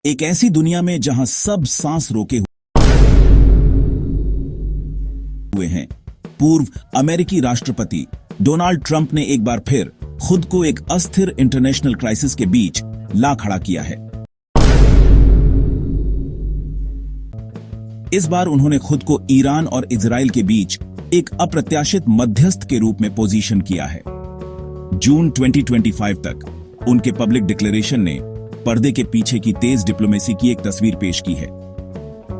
एक ऐसी दुनिया में जहां सब सांस रोके हुए हैं, पूर्व अमेरिकी राष्ट्रपति डोनाल्ड ट्रंप ने एक बार फिर खुद को एक अस्थिर इंटरनेशनल क्राइसिस के बीच ला खड़ा किया है। इस बार उन्होंने खुद को ईरान और इजराइल के बीच एक अप्रत्याशित मध्यस्थ के रूप में पोजीशन किया है। जून 2025 तक उनके पब्लिक डिक्लेरेशन ने पर्दे के पीछे की तेज डिप्लोमेसी की एक तस्वीर पेश की है।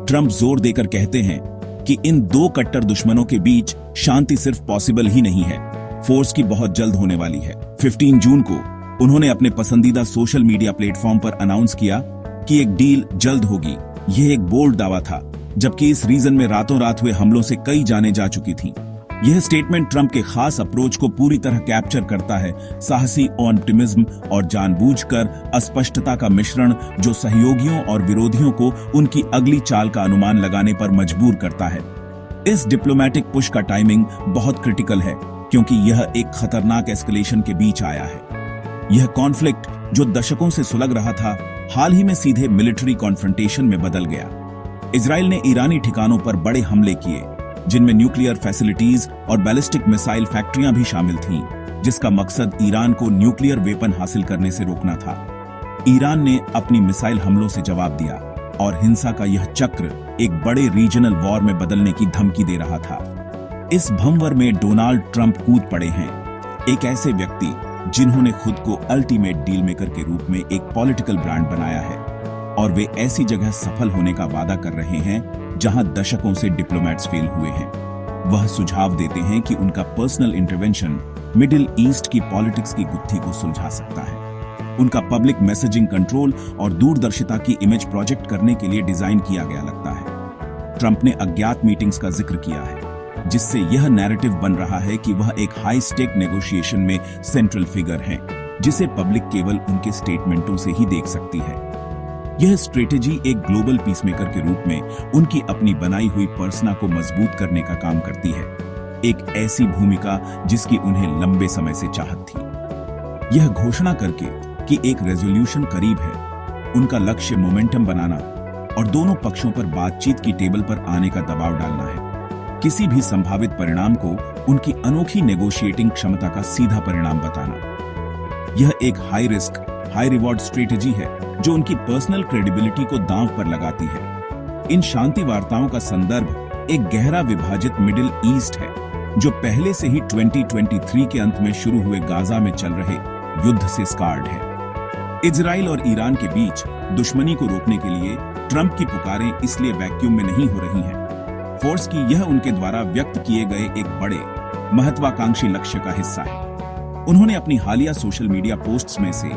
ट्रंप जोर देकर कहते हैं कि इन दो कट्टर दुश्मनों के बीच शांति सिर्फ पॉसिबल ही नहीं है, फोर्स की बहुत जल्द होने वाली है। 15 जून को उन्होंने अपने पसंदीदा सोशल मीडिया प्लेटफॉर्म पर अनाउंस किया कि एक डील जल्द होगी। यह एक बोल्ड दावा था, जबकि इस रीजन में रातों रात हुए हमलों से कई जानें जा चुकी थीं। यह स्टेटमेंट ट्रंप के खास अप्रोच को पूरी तरह कैप्चर करता है, साहसी ऑप्टिमिज्म और जानबूझकर अस्पष्टता का मिश्रण जो सहयोगियों और विरोधियों को उनकी अगली चाल का अनुमान लगाने पर मजबूर करता है। इस डिप्लोमैटिक पुश का टाइमिंग बहुत क्रिटिकल है, क्योंकि यह एक खतरनाक एस्केलेशन के बीच आया है। यह कॉन्फ्लिक्ट जो दशकों से सुलग रहा था, हाल ही में सीधे मिलिट्री कॉन्फ्रंटेशन में बदल गया। इजराइल ने ईरानी ठिकानों पर बड़े हमले किए, जिनमें न्यूक्लियर फैसिलिटीज और बैलिस्टिक मिसाइल फैक्ट्रियां भी शामिल थीं, जिसका मकसद ईरान को न्यूक्लियर वेपन हासिल करने से रोकना था। ईरान ने अपनी मिसाइल हमलों से जवाब दिया और हिंसा का यह चक्र एक बड़े रीजनल वॉर में बदलने की धमकी दे रहा था। इस भंवर में डोनाल्ड ट्रंप कूद पड़े हैं, एक ऐसे व्यक्ति जिन्होंने खुद को अल्टीमेट डील मेकर के रूप में एक पॉलिटिकल ब्रांड बनाया है, और वे ऐसी जगह सफल होने का वादा कर रहे हैं जहां दशकों से डिप्लोमैट्स फेल हुए हैं। वह सुझाव देते हैं कि उनका पर्सनल इंटरवेंशन मिडिल ईस्ट की पॉलिटिक्स की गुत्थी को सुलझा सकता है। उनका पब्लिक मैसेजिंग कंट्रोल और दूरदर्शिता की इमेज प्रोजेक्ट करने के लिए डिजाइन किया गया लगता है। ट्रंप ने अज्ञात मीटिंग्स का जिक्र किया है, जिससे यह नैरेटिव बन रहा है कि वह एक हाई स्टेक नेगोशिएशन में सेंट्रल फिगर हैं, जिसे पब्लिक केवल उनके स्टेटमेंटों से ही देख सकती है। यह स्ट्रेटेजी एक ग्लोबल पीसमेकर के रूप में उनकी अपनी बनाई हुई पर्सना को मजबूत करने का काम करती है, एक ऐसी भूमिका जिसकी उन्हें लंबे समय से चाहत थी। यह घोषणा करके कि एक रेजोल्यूशन करीब है, उनका लक्ष्य मोमेंटम बनाना और दोनों पक्षों पर बातचीत की टेबल पर आने का दबाव डालना है। किसी भी संभावित परिणाम को उनकी अनोखी नेगोशिएटिंग क्षमता का सीधा परिणाम बताना। यह एक high risk high reward strategy है जो उनकी पर्सनल क्रेडिबिलिटी को दांव पर लगाती है। इन शांति वार्ताओं का संदर्भ एक गहरा विभाजित मिडिल ईस्ट है, जो पहले से ही 2023 के अंत में शुरू हुए गाजा में चल रहे युद्ध से स्कार्ड है। इजराइल और ईरान के बीच दुश्मनी को रोकने के लिए ट्रंप की पुकारें इसलिए वैक्यूम में नहीं हो रही हैं। फोर्स की यह उनके द्वारा व्यक्त किए गए एक बड़े महत्वाकांक्षी लक्ष्य का हिस्सा है। उन्होंने अपनी हालिया सोशल मीडिया पोस्ट्स में से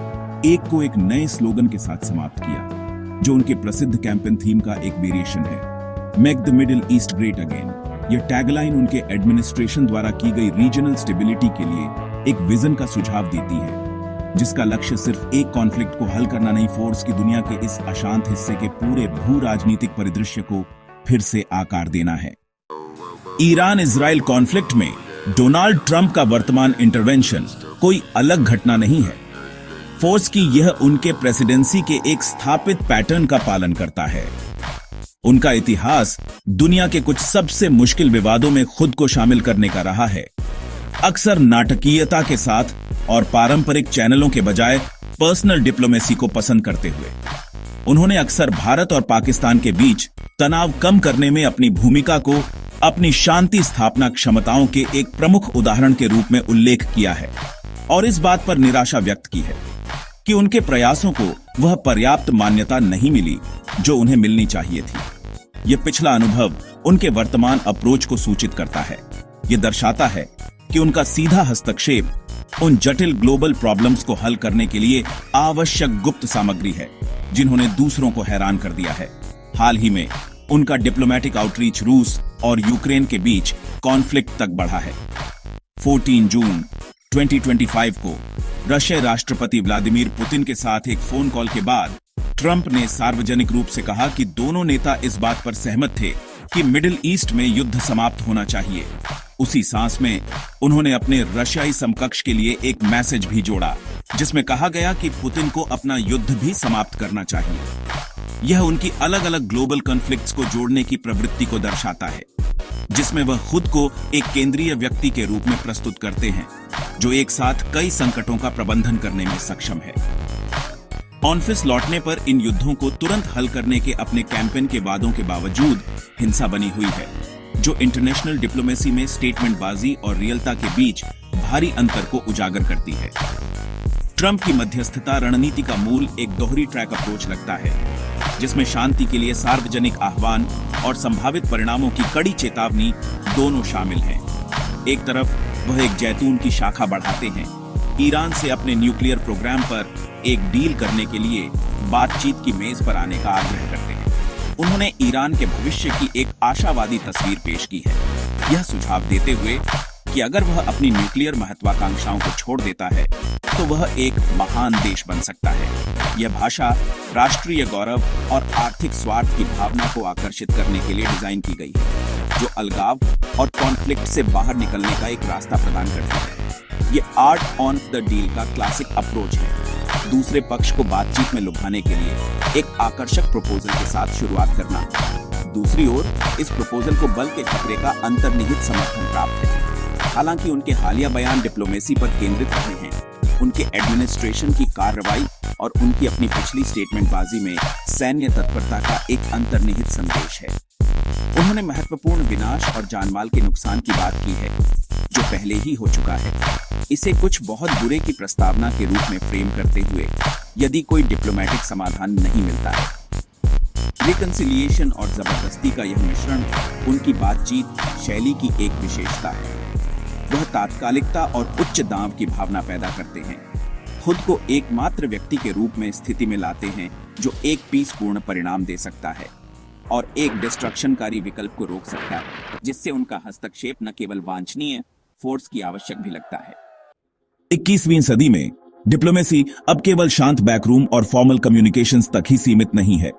एक को एक नए स्लोगन के साथ समाप्त किया, जो उनके प्रसिद्ध कैंपेन थीम का एक वेरिएशन है, make the middle east great again. यह टैगलाइन उनके एडमिनिस्ट्रेशन द्वारा की गई रीजनल स्टेबिलिटी के लिए एक विजन का सुझाव देती है, जिसका लक्ष्य सिर्फ एक कॉन्फ्लिक्ट को हल करना नहीं, फोर्स की दुनिया के इस अशांत हिस्से के पूरे भू राजनीतिक परिदृश्य को फिर से आकार देना है। ईरान इजराइल कॉन्फ्लिक्ट में डोनाल्ड ट्रंप का वर्तमान इंटरवेंशन कोई अलग घटना नहीं है। फोर्स की यह उनके प्रेसिडेंसी के एक स्थापित पैटर्न का पालन करता है। उनका इतिहास दुनिया के कुछ सबसे मुश्किल विवादों में खुद को शामिल करने का रहा है, अक्सर नाटकीयता के साथ और पारंपरिक चैनलों के बजाय पर्सनल डिप्लोमेसी को पसंद करते हुए। उन्होंने अक्सर भारत और पाकिस्तान के बीच तनाव कम करने में अपनी भूमिका को अपनी शांति स्थापना क्षमताओं के एक प्रमुख उदाहरण के रूप में उल्लेख किया है, और इस बात पर निराशा व्यक्त की है कि उनके प्रयासों को वह पर्याप्त मान्यता नहीं मिली जो उन्हें मिलनी चाहिए थी। यह पिछला अनुभव उनके वर्तमान अप्रोच को सूचित करता है। यह दर्शाता है कि उनका सीधा हस्तक्षेप उन जटिल ग्लोबल प्रॉब्लम्स को हल करने के लिए आवश्यक गुप्त सामग्री है, जिन्होंने दूसरों को हैरान कर दिया है। हाल ही में उनका डिप्लोमैटिक आउटरीच रूस और यूक्रेन के बीच कॉन्फ्लिक्ट तक बढ़ा है। 14 जून 2025 को रशिया राष्ट्रपति व्लादिमीर पुतिन के साथ एक फोन कॉल के बाद ट्रंप ने सार्वजनिक रूप से कहा कि दोनों नेता इस बात पर सहमत थे कि मिडिल ईस्ट में युद्ध समाप्त होना चाहिए। उसी सांस में उन्होंने अपने रशियाई समकक्ष के लिए एक मैसेज भी जोड़ा, जिसमें कहा गया कि पुतिन को अपना युद्ध भी समाप्त करना चाहिए। यह उनकी अलग अलग ग्लोबल कॉन्फ्लिक्ट्स को जोड़ने की प्रवृत्ति को दर्शाता है, जिसमें वह खुद को एक केंद्रीय व्यक्ति के रूप में प्रस्तुत करते हैं, जो एक साथ कई संकटों का प्रबंधन करने में सक्षम है। ऑनफिस लौटने पर इन युद्धों को तुरंत हल करने के अपने कैंपेन के वादों के बावजूद हिंसा बनी हुई है, जो इंटरनेशनल डिप्लोमेसी में स्टेटमेंटबाजी और रियलता के बीच भारी अंतर को उजागर करती है। ट्रंप की मध्यस्थता रणनीति का मूल एक दोहरी ट्रैक अप्रोच लगता है, जिसमें शांति के लिए सार्वजनिक आह्वान और संभावित परिणामों की कड़ी चेतावनी दोनों शामिल हैं। एक तरफ वह एक जैतून की शाखा बढ़ाते हैं, ईरान से अपने न्यूक्लियर प्रोग्राम पर एक डील करने के लिए बातचीत की मेज पर आने का आग्रह करते हैं। उन्होंने ईरान के भविष्य की एक आशावादी तस्वीर पेश की है, यह सुझाव देते हुए कि अगर वह अपनी न्यूक्लियर महत्वाकांक्षाओं को छोड़ देता है तो वह एक महान देश बन सकता है। यह भाषा राष्ट्रीय गौरव और आर्थिक स्वार्थ की भावना को आकर्षित करने के लिए डिजाइन की गई है, जो अलगाव और कॉन्फ्लिक्ट से बाहर निकलने का एक रास्ता प्रदान करती है। ये आर्ट ऑन द डील का क्लासिक अप्रोच है, दूसरे पक्ष को बातचीत में लुभाने के लिए एक आकर्षक प्रपोजल के साथ शुरुआत करना। दूसरी ओर इस प्रपोजल को बल के खतरे का अंतर्निहित समर्थन प्राप्त है। हालांकि उनके हालिया बयान डिप्लोमेसी पर केंद्रित रहे हैं, उनके एडमिनिस्ट्रेशन की कार्रवाई और उनकी अपनी पिछली स्टेटमेंटबाजी में सैन्य तत्परता का एक अंतर्निहित संदेश है। उन्होंने महत्वपूर्ण विनाश और जानमाल के नुकसान की बात की है, जो पहले ही हो चुका है, इसे कुछ बहुत बुरे की प्रस्तावना के रूप में फ्रेम करते हुए, यदि कोई डिप्लोमेटिक समाधान नहीं मिलता है। रिकंसिलिएशन और जबरदस्ती का यह मिश्रण उनकी बातचीत शैली की एक विशेषता है। वह तात्कालिकता और उच्च दांव की भावना पैदा करते हैं, खुद को एकमात्र व्यक्ति के रूप में स्थिति में लाते हैं जो एक पीसपूर्ण परिणाम दे सकता है और एक डिस्ट्रक्शनकारी विकल्प को रोक सकता है, जिससे उनका हस्तक्षेप न केवल वांछनीय, फोर्स की आवश्यक भी लगता है। 21वीं सदी में डिप्लोमेसी अब केवल शांत बैकरूम और फॉर्मल कम्युनिकेशंस तक ही सीमित नहीं है।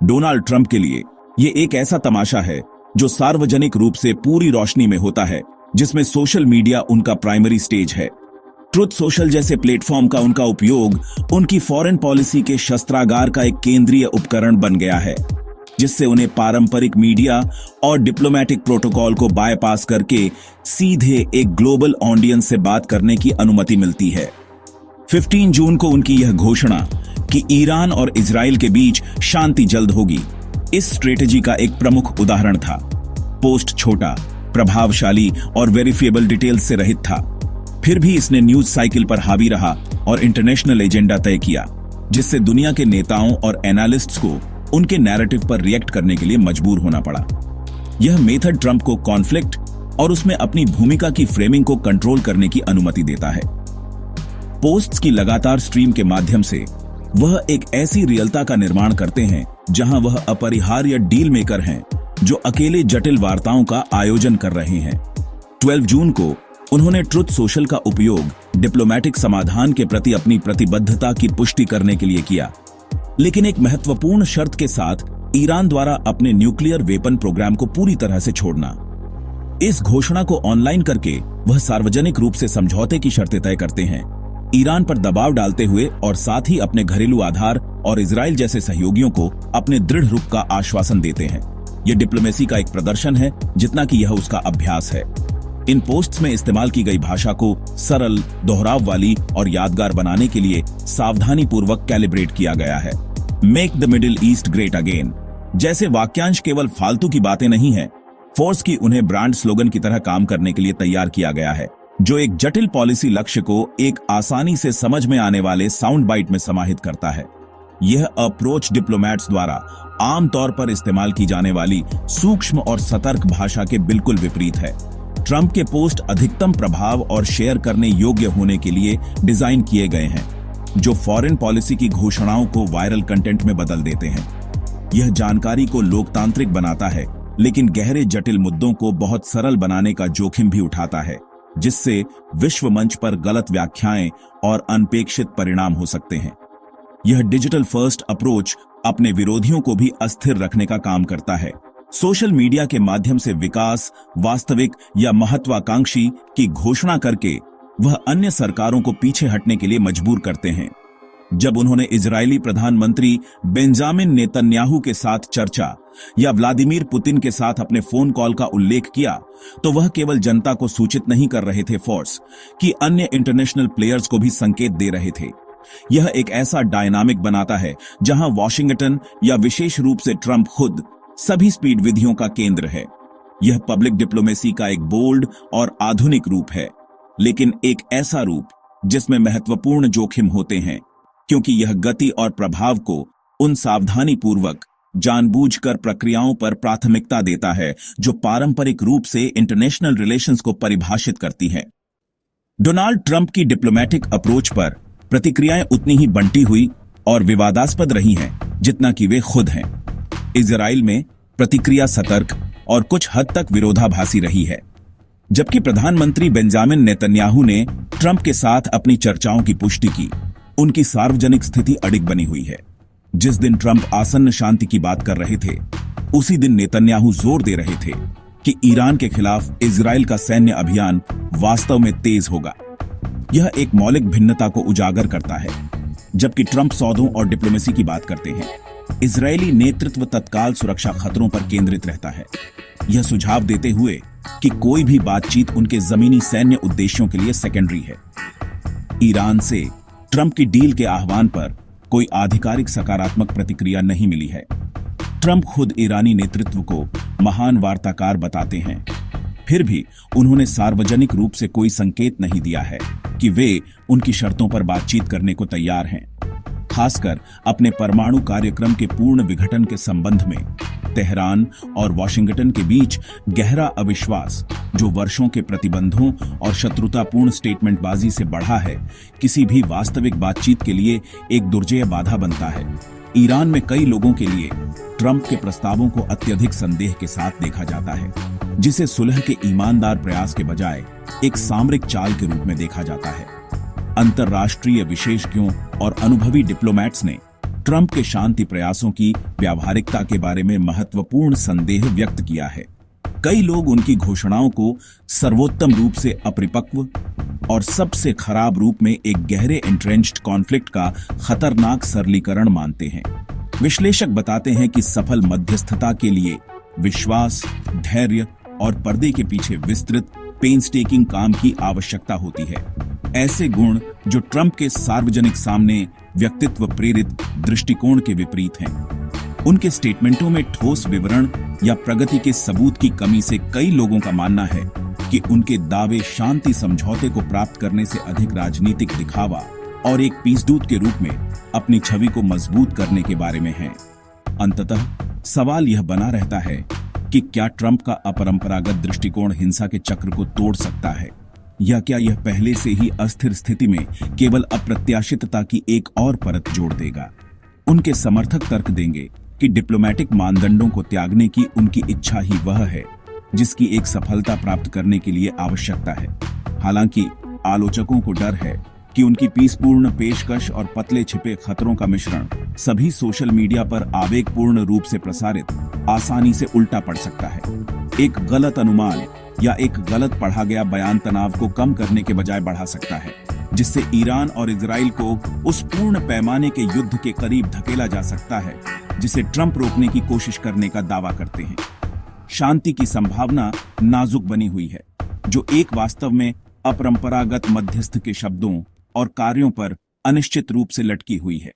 डोनाल्ड ट्रंप के लिए ये एक ऐसा तमाशा है जो सार्वजनिक रूप से पूरी रोशनी में होता है, जिसमें सोशल मीडिया उनका प्राइमरी स्टेज है। ट्रुथ सोशल जैसे प्लेटफॉर्म का उनका उपयोग उनकी फॉरेन पॉलिसी के शस्त्रागार का एक केंद्रीय उपकरण बन गया है, जिससे उन्हें पारंपरिक मीडिया और डिप्लोमेटिक प्रोटोकॉल को बायपास करके सीधे एक ग्लोबल ऑडियंस से बात करने की अनुमति मिलती है। 15 जून को उनकी यह घोषणा कि ईरान और इजराइल के बीच शांति जल्द होगी, इस स्ट्रेटेजी का एक प्रमुख उदाहरण था। पोस्ट छोटा, प्रभावशाली और वेरिफिएबल डिटेल्स से रहित था, फिर भी इसने न्यूज साइकिल पर हावी रहा और इंटरनेशनल एजेंडा तय किया, जिससे दुनिया के नेताओं और एनालिस्ट्स को उनके नैरेटिव पर रिएक्ट करने के लिए मजबूर होना पड़ा। यह मेथड ट्रंप को कॉन्फ्लिक्ट और उसमें अपनी भूमिका की फ्रेमिंग को कंट्रोल करने की अनुमति देता है। पोस्ट्स की लगातार स्ट्रीम के माध्यम से वह एक ऐसी रियलता का निर्माण करते हैं जहां वह अपरिहार्य डील मेकर हैं, जो अकेले जटिल वार्ताओं का आयोजन कर रहे हैं। 12 जून को उन्होंने ट्रुथ सोशल का उपयोग डिप्लोमेटिक समाधान के प्रति अपनी प्रतिबद्धता की पुष्टि करने के लिए किया, लेकिन एक महत्वपूर्ण शर्त के साथ, ईरान द्वारा अपने न्यूक्लियर वेपन प्रोग्राम को पूरी तरह से छोड़ना। इस घोषणा को ऑनलाइन करके वह सार्वजनिक रूप से समझौते की शर्तें तय करते हैं, ईरान पर दबाव डालते हुए और साथ ही अपने घरेलू आधार और इजराइल जैसे सहयोगियों को अपने दृढ़ रुख का आश्वासन देते हैं। यह डिप्लोमेसी का एक प्रदर्शन है जितना कि यह उसका अभ्यास है। इन पोस्ट्स में इस्तेमाल की गई भाषा को सरल, दोहराव वाली और यादगार बनाने के लिए सावधानी पूर्वक कैलिब्रेट किया गया है। Make the middle east great again जैसे वाक्यांश केवल फालतू की बातें नहीं है, फोर्स की उन्हें ब्रांड स्लोगन की तरह काम करने के लिए तैयार किया गया है, जो एक जटिल पॉलिसी लक्ष्य को एक आसानी से समझ में आने वाले साउंड बाइट में समाहित करता है। यह अप्रोच डिप्लोमैट्स द्वारा आमतौर पर इस्तेमाल की जाने वाली सूक्ष्म और सतर्क भाषा के बिल्कुल विपरीत है। ट्रंप के पोस्ट अधिकतम प्रभाव और शेयर करने योग्य होने के लिए डिजाइन किए गए हैं, जो फॉरेन पॉलिसी की घोषणाओं को वायरल कंटेंट में बदल देते हैं। यह जानकारी को लोकतांत्रिक बनाता है, लेकिन गहरे जटिल मुद्दों को बहुत सरल बनाने का जोखिम भी उठाता है, जिससे विश्व मंच पर गलत व्याख्याएं और अनपेक्षित परिणाम हो सकते हैं। यह डिजिटल फर्स्ट अप्रोच अपने विरोधियों को भी अस्थिर रखने का काम करता है, सोशल मीडिया के माध्यम से विकास, वास्तविक या महत्वाकांक्षी की घोषणा करके वह अन्य सरकारों को पीछे हटने के लिए मजबूर करते हैं। जब उन्होंने इजरायली प्रधानमंत्री बेंजामिन नेतन्याहू के साथ चर्चा या व्लादिमीर पुतिन के साथ अपने फोन कॉल का उल्लेख किया, तो वह केवल जनता को सूचित नहीं कर रहे थे फोर्स कि अन्य इंटरनेशनल प्लेयर्स को भी संकेत दे रहे थे। यह एक ऐसा डायनामिक बनाता है जहां वॉशिंगटन या विशेष रूप से ट्रंप खुद सभी स्पीड विधियों का केंद्र है। यह पब्लिक डिप्लोमेसी का एक बोल्ड और आधुनिक रूप है, लेकिन एक ऐसा रूप जिसमें महत्वपूर्ण जोखिम होते हैं, क्योंकि यह गति और प्रभाव को उन सावधानी पूर्वक जानबूझकर प्रक्रियाओं पर प्राथमिकता देता है जो पारंपरिक रूप से इंटरनेशनल रिलेशंस को परिभाषित करती हैं। डोनाल्ड ट्रंप की डिप्लोमेटिक अप्रोच पर प्रतिक्रियाएं उतनी ही बंटी हुई और विवादास्पद रही हैं जितना कि वे खुद हैं। इजराइल में प्रतिक्रिया सतर्क और कुछ हद तक विरोधाभासी रही है। जबकि प्रधानमंत्री बेंजामिन नेतन्याहू ने ट्रंप के साथ अपनी चर्चाओं की पुष्टि की, उनकी सार्वजनिक स्थिति अडिग बनी हुई है। जिस दिन ट्रंप आसन्न शांति की बात कर रहे थे, उसी दिन नेतन्याहू जोर दे रहे थे कि ईरान के खिलाफ इजराइल का सैन्य अभियान वास्तव में तेज होगा। यह एक मौलिक भिन्नता को उजागर करता है। जबकि ट्रंप सौदों और डिप्लोमेसी की बात करते हैं, इजरायली नेतृत्व तत्काल सुरक्षा खतरों पर केंद्रित रहता है, यह सुझाव देते हुए कि कोई भी बातचीत उनके जमीनी सैन्य उद्देश्यों के लिए सेकेंडरी है। ईरान से ट्रंप की डील के आह्वान पर कोई आधिकारिक सकारात्मक प्रतिक्रिया नहीं मिली है। ट्रंप खुद ईरानी नेतृत्व को महान वार्ताकार बताते हैं, फिर भी उन्होंने सार्वजनिक रूप से कोई संकेत नहीं दिया है कि वे उनकी शर्तों पर बातचीत करने को तैयार हैं। खासकर अपने परमाणु कार्यक्रम के पूर्ण विघटन के संबंध में तेहरान और वॉशिंगटन के बीच गहरा अविश्वास, जो वर्षों के प्रतिबंधों और शत्रुतापूर्ण स्टेटमेंटबाजी से बढ़ा है, किसी भी वास्तविक बातचीत के लिए एक दुर्जेय बाधा बनता है। ईरान में कई लोगों के लिए ट्रंप के प्रस्तावों को अत्यधिक संदेह के साथ देखा जाता है, जिसे सुलह के ईमानदार प्रयास के बजाय एक सामरिक चाल के रूप में देखा जाता है। अंतर्राष्ट्रीय विशेषज्ञों और अनुभवी डिप्लोमैट्स ने ट्रंप के शांति प्रयासों की व्यावहारिकता के बारे में महत्वपूर्ण संदेह व्यक्त किया है। कई लोग उनकी घोषणाओं को सर्वोत्तम रूप से अपरिपक्व और सबसे खराब रूप में एक गहरे एंट्रेंच्ड कॉन्फ्लिक्ट का खतरनाक सरलीकरण मानते हैं। विश्लेषक बताते हैं कि सफल मध्यस्थता के लिए विश्वास, धैर्य और पर्दे के पीछे विस्तृत पेनस्टेकिंग काम की आवश्यकता होती है। ऐसे गुण जो ट्रंप के सार्वजनिक सामने व्यक्तित्व प्रेरित दृष्टिकोण के विपरीत हैं। उनके स्टेटमेंटों में ठोस विवरण या प्रगति के सबूत की कमी से कई लोगों का मानना है कि उनके दावे शांति समझौते को प्राप्त करने से अधिक राजनीतिक दिखावा और एक पीसदूत के रूप में अपनी छवि को मजबूत करने के बारे में हैं। अंततः सवाल यह बना रहता है कि क्या ट्रंप का अपरंपरागत दृष्टिकोण हिंसा के चक्र को तोड़ सकता है, या क्या यह पहले से ही अस्थिर स्थिति में केवल अप्रत्याशितता की एक और परत जोड़ देगा। उनके समर्थक तर्क देंगे कि डिप्लोमेटिक मानदंडों को त्यागने की उनकी इच्छा ही वह है जिसकी एक सफलता प्राप्त करने के लिए आवश्यकता है। हालांकि आलोचकों को डर है कि उनकी पीसपूर्ण पेशकश और पतले छिपे खतरों का मिश्रण सभी सोशल मीडिया पर आवेगपूर्ण रूप से प्रसारित आसानी से उल्टा पड़ सकता है। एक गलत अनुमान या एक गलत पढ़ा गया बयान तनाव को कम करने के बजाय बढ़ा सकता है, जिससे ईरान और इजराइल को उस पूर्ण पैमाने के युद्ध के करीब धकेला जा सकता है जिसे ट्रंप रोकने की कोशिश करने का दावा करते हैं। शांति की संभावना नाजुक बनी हुई है, जो एक वास्तव में अपरंपरागत मध्यस्थ के शब्दों और कार्यों पर अनिश्चित रूप से लटकी हुई है।